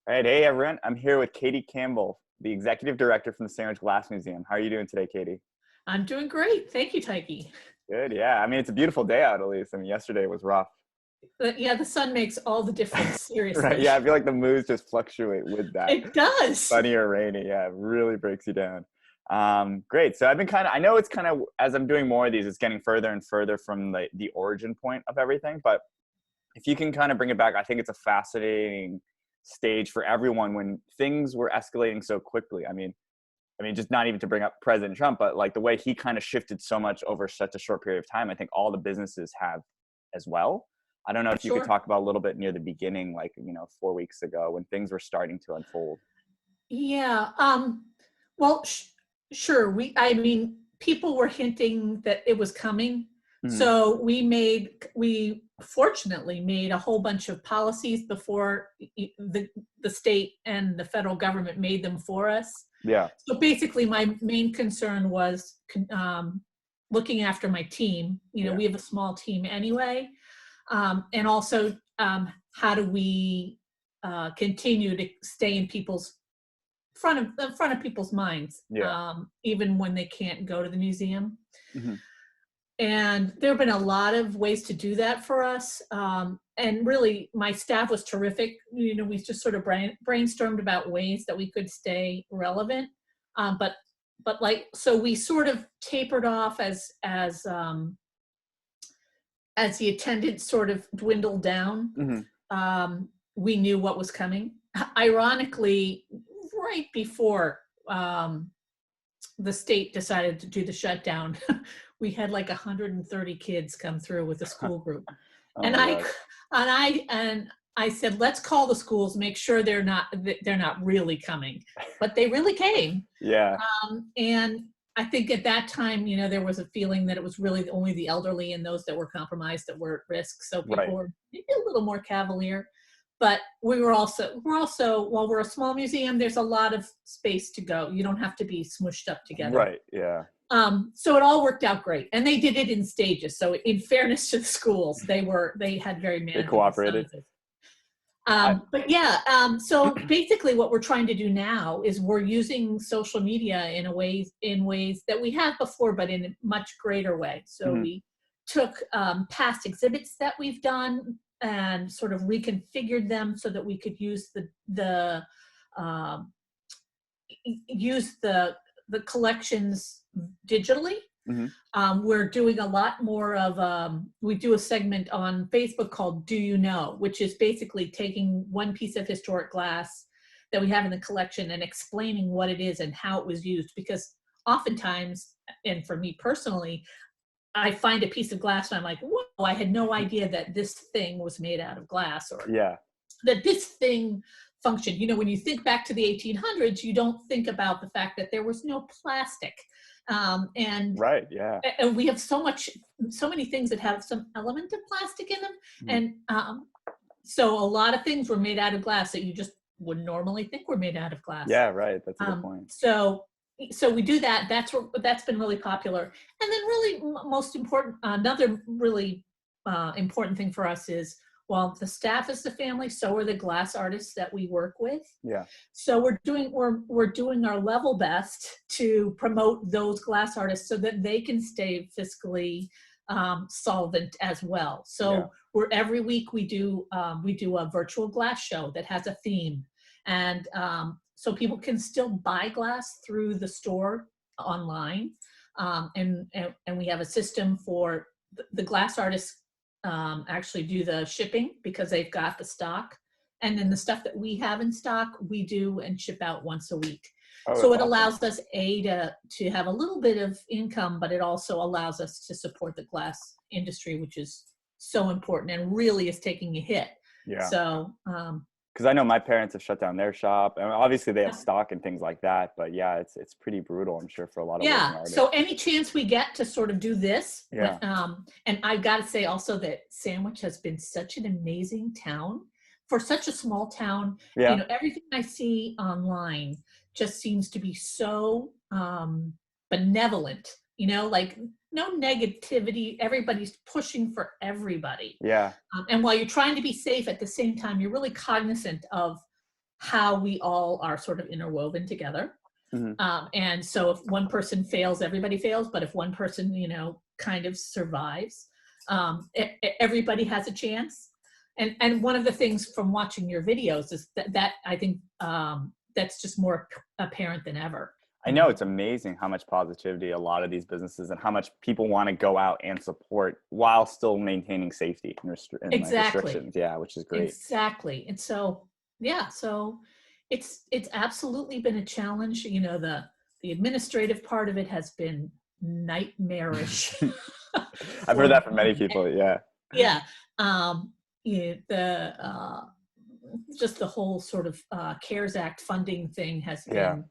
All right, hey everyone. I'm here with Katie Campbell, the executive director from the Sandwich Glass Museum. How are you doing today, Katie? I'm doing great. Thank you, Taiki. Good, yeah. I mean, it's a beautiful day out at least. I mean, yesterday was rough. Yeah, the sun makes all the difference, Right, seriously. yeah, I feel like the moods just fluctuate with that. It does. Sunny or rainy, yeah, it really breaks you down. Great. So I've been I know it's kind of, as I'm doing more of these, it's getting further and further from the origin point of everything. But if you can kind of bring it back, I think it's a fascinating stage for everyone when things were escalating so quickly. I mean, just not even to bring up President Trump, but like the way he kind of shifted so much over such a short period of time, I think all the businesses have as well. I don't know if you could Sure. talk about a little bit near the beginning, like, 4 weeks ago when things were starting to unfold. Yeah. Well, sure. I mean, people were hinting that it was coming. Hmm. So we fortunately made a whole bunch of policies before the state and the federal government made them for us. Yeah. So basically, my main concern was looking after my team. Yeah. We have a small team anyway. And also, how do we continue to stay in people's front of people's minds, Yeah. even when they can't go to the museum. Hmm. And there have been a lot of ways to do that for us. And really, my staff was terrific. We just sort of brainstormed about ways that we could stay relevant. But so we sort of tapered off as the attendance sort of dwindled down. Hmm. We knew what was coming. Ironically, right before the state decided to do the shutdown, we had like 130 kids come through with a school group. Oh and my I gosh. and I said, let's call the schools, make sure they're not really coming. But they really came. Yeah. And I think at that time, there was a feeling that it was really only the elderly and those that were compromised that were at risk. So people Right. were maybe a little more cavalier. But we're also, while we're a small museum, there's a lot of space to go. You don't have to be smushed up together. Right. Yeah. So it all worked out great. And they did it in stages. So in fairness to the schools, they had very They manageable cooperated. sizes. I, But yeah, so basically what we're trying to do now is we're using social media in ways that we have before, but in a much greater way. So mhm. we took past exhibits that we've done and sort of reconfigured them so that we could use um, the collections digitally. Mhm. We're doing a lot more of, we do a segment on Facebook called Do You Know, which is basically taking one piece of historic glass that we have in the collection and explaining what it is and how it was used. Because oftentimes, and for me personally, I find a piece of glass and I'm like, whoa, I had no idea that this thing was made out of glass, or Yeah. that this thing functioned. When you think back to the 1800s, you don't think about the fact that there was no plastic. And Right. Yeah. and we have so many things that have some element of plastic in them. Mhm. And so a lot of things were made out of glass that you just wouldn't normally think were made out of glass. Yeah. Right. That's a good point. So we do that. That's been really popular. And then really most important, another really important thing for us is, while the staff is the family, so are the glass artists that we work with. Yeah. So we're doing our level best to promote those glass artists so that they can stay fiscally solvent as well. So Yeah. every week we do a virtual glass show that has a theme, and so people can still buy glass through the store online, and we have a system for the glass artists. Actually do the shipping because they've got the stock, and then the stuff that we have in stock we do and ship out once a week. Oh, So that's it awesome. allows us to have a little bit of income, but it also allows us to support the glass industry, which is so important and really is taking a hit. Yeah. So Because I know my parents have shut down their shop, and obviously they have stock and things like that. But yeah, it's pretty brutal, I'm sure, for a lot of working yeah, artists. so any chance we get to sort of do this, Yeah. and I've got to say also that Sandwich has been such an amazing town for such a small town. Yeah. Everything I see online just seems to be so benevolent, like no negativity. Everybody's pushing for everybody. Yeah. And while you're trying to be safe, at the same time, you're really cognizant of how we all are sort of interwoven together. Mhm. And so if one person fails, everybody fails. But if one person, kind of survives, everybody has a chance. And one of the things from watching your videos is that I think that's just more apparent than ever. I know it's amazing how much positivity a lot of these businesses and how much people want to go out and support while still maintaining safety and like Exactly. restrictions. Yeah, which is great. Exactly. And so, yeah, so it's absolutely been a challenge. The administrative part of it has been nightmarish. I've heard that from many people. Yeah. Yeah. The just the whole sort of CARES Act funding thing has been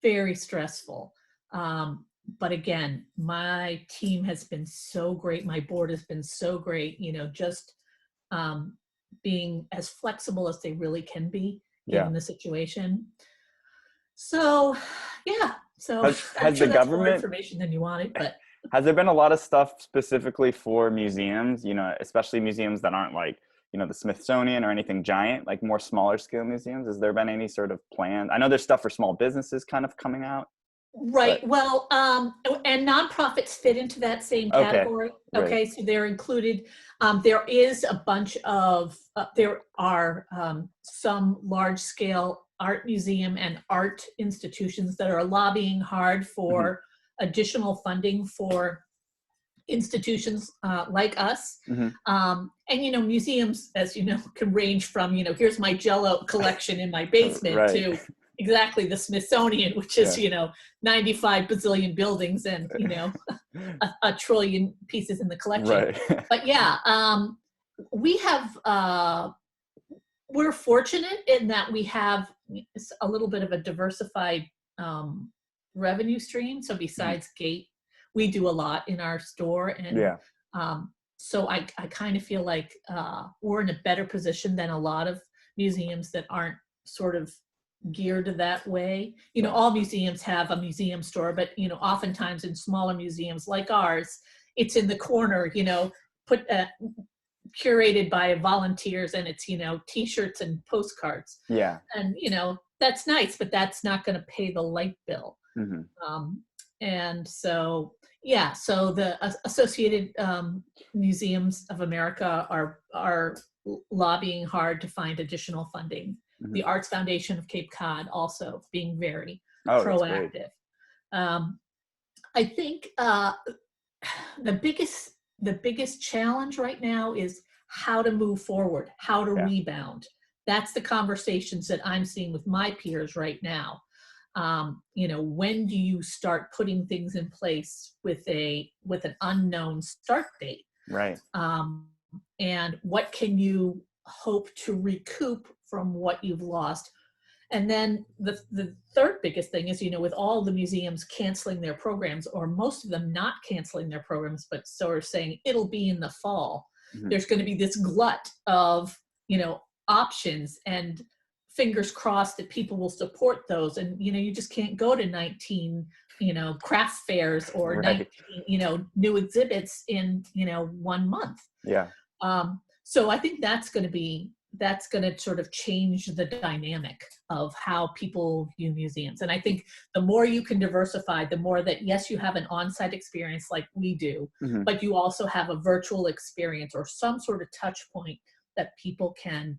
very stressful. But again, my team has been so great. My board has been so great, just being as flexible as they really can be given the situation. So, yeah. So has the that's more government information than you wanted, but has there been a lot of stuff specifically for museums, especially museums that aren't like, the Smithsonian or anything giant, like more smaller scale museums? Has there been any sort of plan? I know there's stuff for small businesses kind of coming out. right. But, Well, and nonprofits fit into that same category. Right. Okay. So they're included. There is a bunch of, there are some large scale art museum and art institutions that are lobbying hard for additional funding for institutions like us. And museums, as you know, can range from here's my Jello collection in my basement Right. to exactly the Smithsonian, which is 95 bazillion buildings and a trillion pieces in the collection. Right. But yeah, we have we're fortunate in that we have a little bit of a diversified revenue stream. So besides gate, we do a lot in our store, and so I kind of feel like we're in a better position than a lot of museums that aren't sort of geared that way. All museums have a museum store, but oftentimes in smaller museums like ours, it's in the corner, curated by volunteers, and it's t-shirts and postcards. And that's nice, but that's not going to pay the light bill. And so so the Associated Museums of America are lobbying hard to find additional funding. The Arts Foundation of Cape Cod also being very proactive. I think the biggest challenge right now is how to move forward, how to rebound. That's the conversations that I'm seeing with my peers right now. When do you start putting things in place with an unknown start date? Right. And what can you hope to recoup from what you've lost? And then the third biggest thing is, with all the museums canceling their programs, or most of them not canceling their programs, but sort of saying it'll be in the fall, there's going to be this glut of, options, and fingers crossed that people will support those. And, you just can't go to 19, craft fairs or 19, new exhibits in, 1 month. So I think that's going to sort of change the dynamic of how people view museums. And I think the more you can diversify, the more that, yes, you have an on-site experience like we do, but you also have a virtual experience or some sort of touch point that people can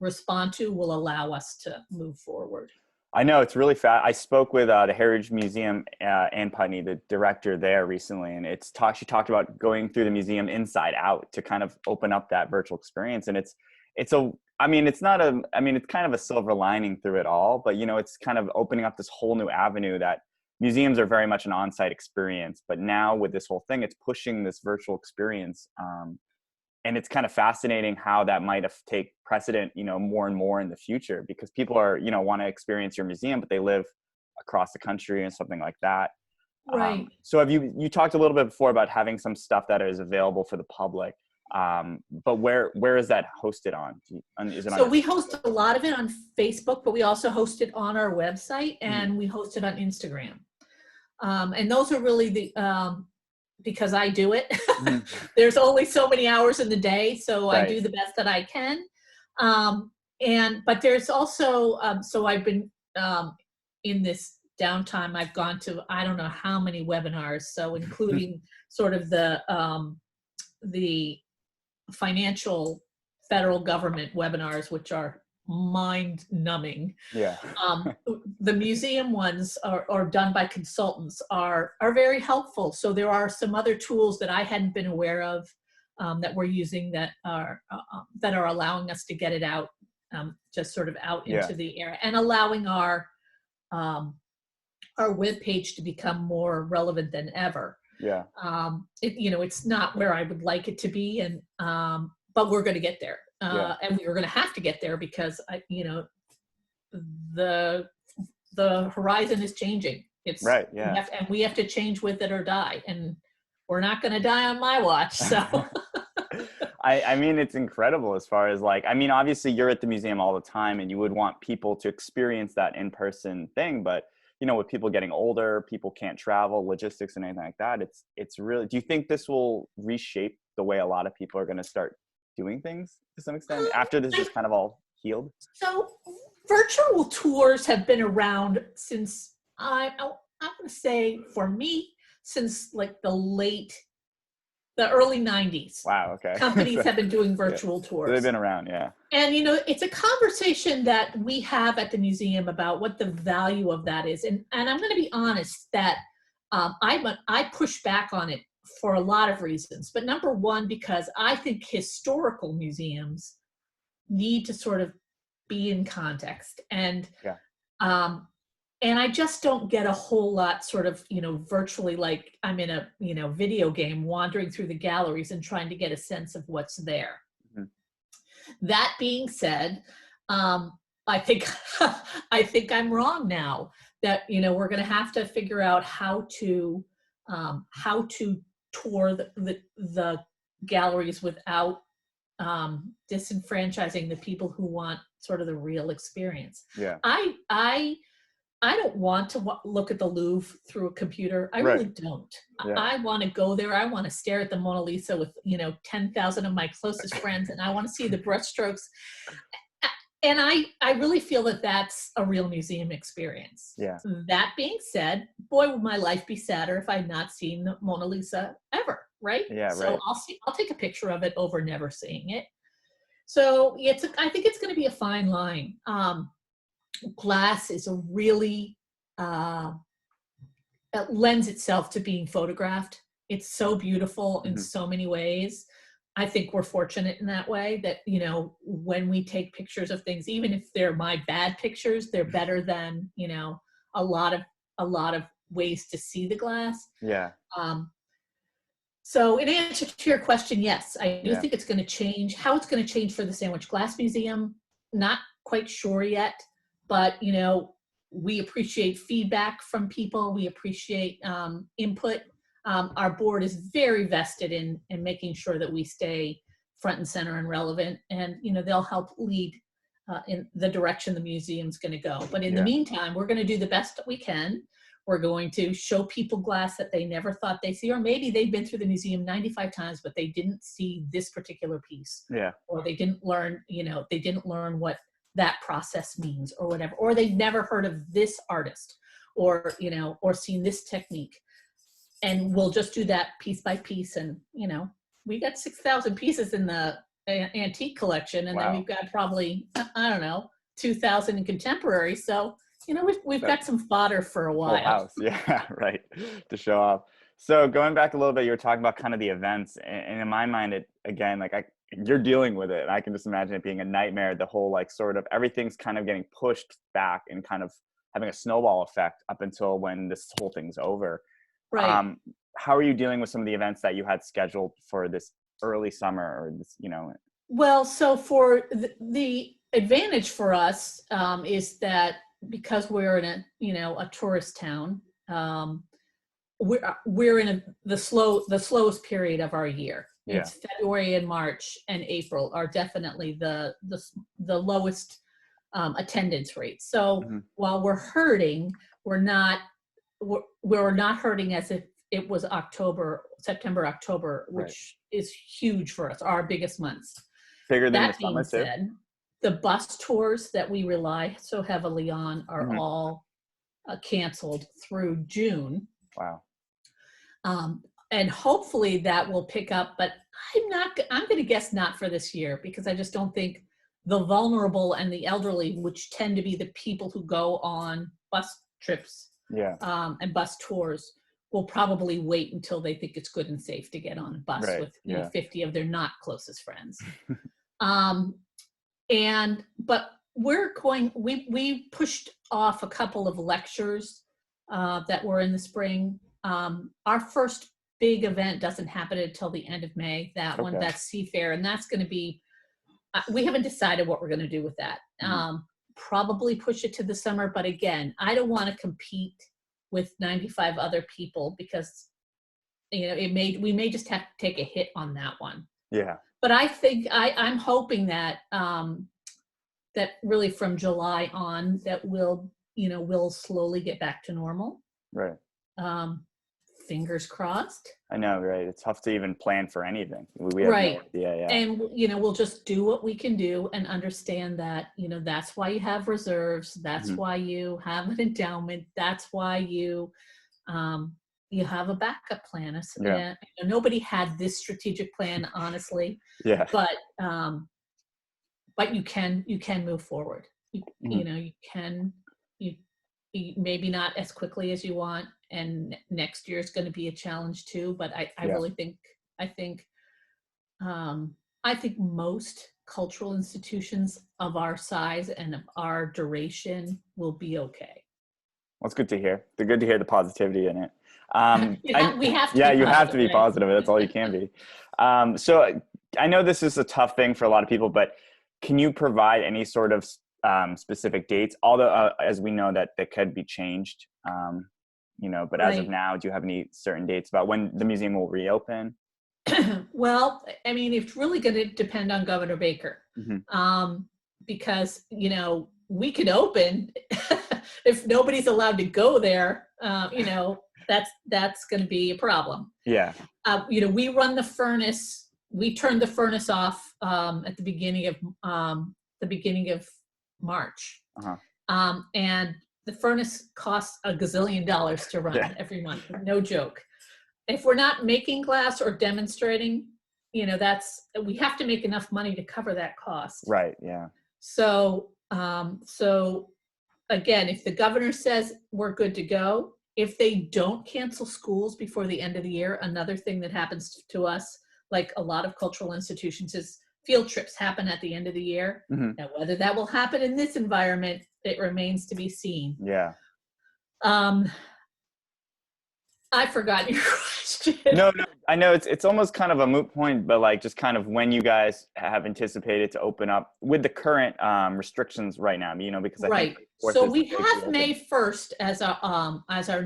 respond to, will allow us to move forward. I know it's really fast. I spoke with the Heritage Museum, Ann Putney, the director there recently, and she talked about going through the museum inside out to kind of open up that virtual experience. And it's kind of a silver lining through it all, but it's kind of opening up this whole new avenue that museums are very much an on-site experience, but now with this whole thing, it's pushing this virtual experience. And it's kind of fascinating how that might have take precedent, more and more in the future, because people are, want to experience your museum, but they live across the country and something like that. Right. So you talked a little bit before about having some stuff that is available for the public. But where is that hosted on? We host a lot of it on Facebook, but we also host it on our website, and we host it on Instagram. And those are really because I do it. There's only so many hours in the day, so I do the best that I can. but there's also, so I've been, in this downtime, I've gone to, I don't know how many webinars. So including sort of the financial federal government webinars, which are mind numbing. Yeah. The museum ones are done by consultants are very helpful. So there are some other tools that I hadn't been aware of, that we're using that are allowing us to get it out, just sort of out Yeah. into the air, and allowing our webpage to become more relevant than ever. Yeah. It's not where I would like it to be, and but we're going to get there, Yeah. and we're going to have to get there because the horizon is changing. It's right. Yeah. we have to change with it or die, and we're not going to die on my watch. So. I mean, it's incredible as far as like, I mean, obviously you're at the museum all the time and you would want people to experience that in-person thing, but with people getting older, people can't travel, logistics and anything like that. It's really, do you think this will reshape the way a lot of people are going to start doing things to some extent after this is kind of all healed? So virtual tours have been around since, I'm going to say for me, since like the early 90s. Wow. Okay. Companies have been doing virtual tours. They've been around. Yeah. And, it's a conversation that we have at the museum about what the value of that is. And I'm going to be honest that I push back on it for a lot of reasons. But number one, because I think historical museums need to sort of be in context. And, yeah. And I just don't get a whole lot sort of, virtually, like I'm in a, video game wandering through the galleries and trying to get a sense of what's there. Mm-hmm. That being said, I think I'm wrong now that, we're going to have to figure out how to tour the galleries without disenfranchising the people who want sort of the real experience. Yeah. I don't want to look at the Louvre through a computer. I really don't. Yeah. I want to go there. I want to stare at the Mona Lisa with, 10,000 of my closest friends, and I want to see the brushstrokes. And I really feel that that's a real museum experience. Yeah. That being said, boy, would my life be sadder if I'd not seen the Mona Lisa ever, right? Yeah, right. So I'll take a picture of it over never seeing it. So I think it's going to be a fine line. Glass is a really, it lends itself to being photographed. It's so beautiful in so many ways. I think we're fortunate in that way that, when we take pictures of things, even if they're my bad pictures, they're better than, a lot of ways to see the glass. Yeah. So in answer to your question, yes, I do think it's going to change. How it's going to change for the Sandwich Glass Museum, not quite sure yet. But, we appreciate feedback from people. We appreciate input. Our board is very vested in making sure that we stay front and center and relevant. And, they'll help lead in the direction the museum's going to go. But in the meantime, we're going to do the best that we can. We're going to show people glass that they never thought they'd see, or maybe they've been through the museum 95 times, but they didn't see this particular piece. Yeah. Or they didn't learn, what that process means or whatever, or they've never heard of this artist or seen this technique. And we'll just do that piece by piece. And, we got 6,000 pieces in the antique collection. And then we've got probably, 2,000 in contemporary. So, we've got some fodder for a while. House. Yeah, right. To show off. So going back a little bit, you were talking about kind of the events, and in my mind, it again, like you're dealing with it. I can just imagine it being a nightmare. The whole like sort of everything's kind of getting pushed back and kind of having a snowball effect up until when this whole thing's over. Right. How are you dealing with some of the events that you had scheduled for this early summer or this, Well, so for the advantage for us is that because we're in a tourist town, we're in the slowest period of our year. Yeah. It's February and March and April are definitely the lowest attendance rates. So while we're hurting, we're not hurting as if it was September, October, which is huge for us, our biggest months. Bigger than the summer too? the bus tours that we rely so heavily on are Mhm. all canceled through June. Wow. And hopefully that will pick up, but I'm going to guess not for this year, because I just don't think the vulnerable and the elderly, which tend to be the people who go on bus trips Yeah. and bus tours, will probably wait until they think it's good and safe to get on a bus Right. with Yeah. 50 of their not closest friends. But we pushed off a couple of lectures that were in the spring. Our first big event doesn't happen until the end of May. Okay. That's Seafair, and that's going to be, we haven't decided what we're going to do with that. Probably push it to the summer, but again, I don't want to compete with 95 other people, because we may just have to take a hit on that one. Yeah. But I think I'm hoping that that really from July on, that we'll slowly get back to normal. Right. Fingers crossed. I know, right? It's tough to even plan for anything. We have Right. no idea. Yeah. And we'll just do what we can do, and understand that that's why you have reserves. That's Mhm. why you have an endowment. That's why you have a backup plan. Yeah. Nobody had this strategic plan, honestly, Yeah. but you can move forward. Mhm. You can, maybe not as quickly as you want, and next year is going to be a challenge too. But I Yeah. really think I think most cultural institutions of our size and of our duration will be okay. Well, it's good to hear. It's good to hear the positivity in it. We have to Yeah, be you have to positive, be right? positive. That's all you can be. So I know this is a tough thing for a lot of people, but can you provide any sort of specific dates? Although, as we know that could be changed, but as of Right. now, do you have any certain dates about when the museum will reopen? Well, I mean, it's really going to depend on Governor Baker, Mm-hmm. because we could open if nobody's allowed to go there. That's going to be a problem. Yeah. We run the furnace. We turned the furnace off at the beginning of March, and the furnace costs $1 gazillion to run Yeah. every month. No joke. If we're not making glass or demonstrating, we have to make enough money to cover that cost. Right. Yeah. So again, if the governor says we're good to go, if they don't cancel schools before the end of the year, another thing that happens to us, like a lot of cultural institutions, is field trips happen at the end of the year. Mm-hmm. Now, whether that will happen in this environment, it remains to be seen. Yeah. I forgot your question. No, I know it's almost kind of a moot point, but like just kind of when you guys have anticipated to open up with the current restrictions right now, because I Right. think So we have May 1st as our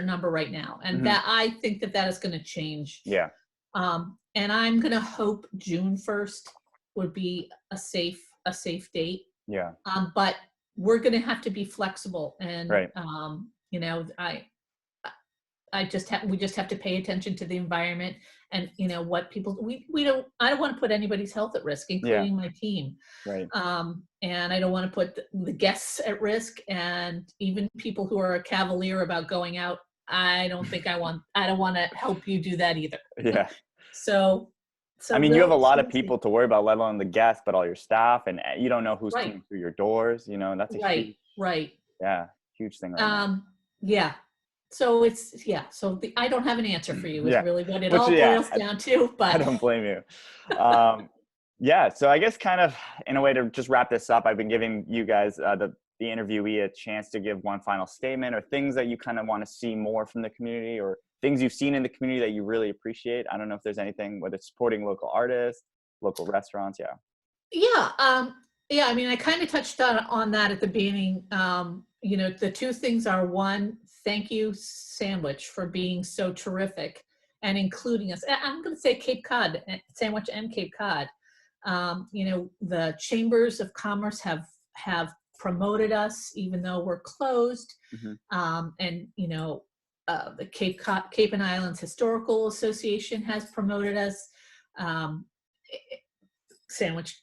number right now, and that I think that is going to change. Yeah. And I'm going to hope June 1st would be a safe date. Yeah. But we're going to have to be flexible, and Right. we just have to pay attention to the environment, and what people I don't want to put anybody's health at risk, including my team. Right. And I don't want to put the guests at risk, and even people who are cavalier about going out. I don't want to help you do that either. Yeah. So I mean, you have a lot of people to worry about, let alone the guests, but all your staff, and you don't know who's coming through your doors. That's a huge, huge thing right now. Yeah. So I don't have an answer for you, is really what it all boils down to. But I don't blame you. So I guess kind of in a way to just wrap this up, I've been giving you guys, the interviewee, a chance to give one final statement, or things that you kind of want to see more from the community, or things you've seen in the community that you really appreciate. I don't know if there's anything, whether it's supporting local artists, local restaurants. Yeah. I mean, I kind of touched on that at the beginning. The two things are: one, thank you, Sandwich, for being so terrific and including us. I'm going to say Cape Cod, Sandwich and Cape Cod. The chambers of commerce have promoted us, even though we're closed. And the Cape and Islands Historical Association has promoted us. Sandwich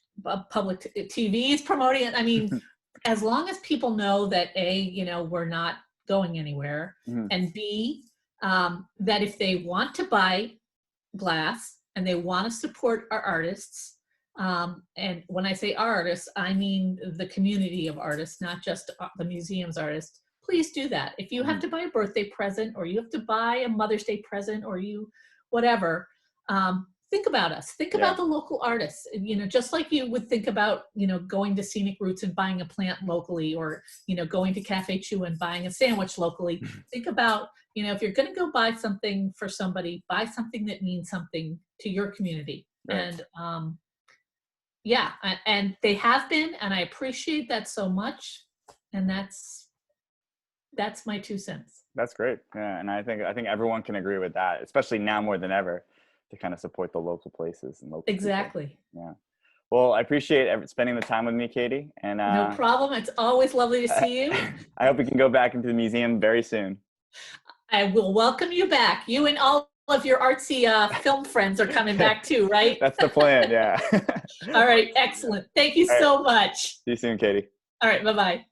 public TV is promoting it. I mean, as long as people know that we're not going anywhere, and B, that if they want to buy glass and they want to support our artists, and when I say artists, I mean the community of artists, not just the museum's artists, please do that. If you have to buy a birthday present, or you have to buy a Mother's Day present, or whatever, think about us. Think about the local artists. Just like you would think about, going to Scenic Roots and buying a plant locally, or, going to Cafe Chew and buying a sandwich locally. Think about, if you're going to go buy something for somebody, buy something that means something to your community. Right. And and they have been, and I appreciate that so much. And that's my 2 cents. That's great. Yeah, and I think everyone can agree with that, especially now more than ever, to kind of support the local places and local exactly people. Yeah. Well, I appreciate spending the time with me, Katie. And no problem. It's always lovely to see you. I hope we can go back into the museum very soon. I will welcome you back. You and all of your artsy film friends are coming back too, right? That's the plan. Yeah. All right. Excellent. Thank you so much. See you soon, Katie. All right. Bye-bye.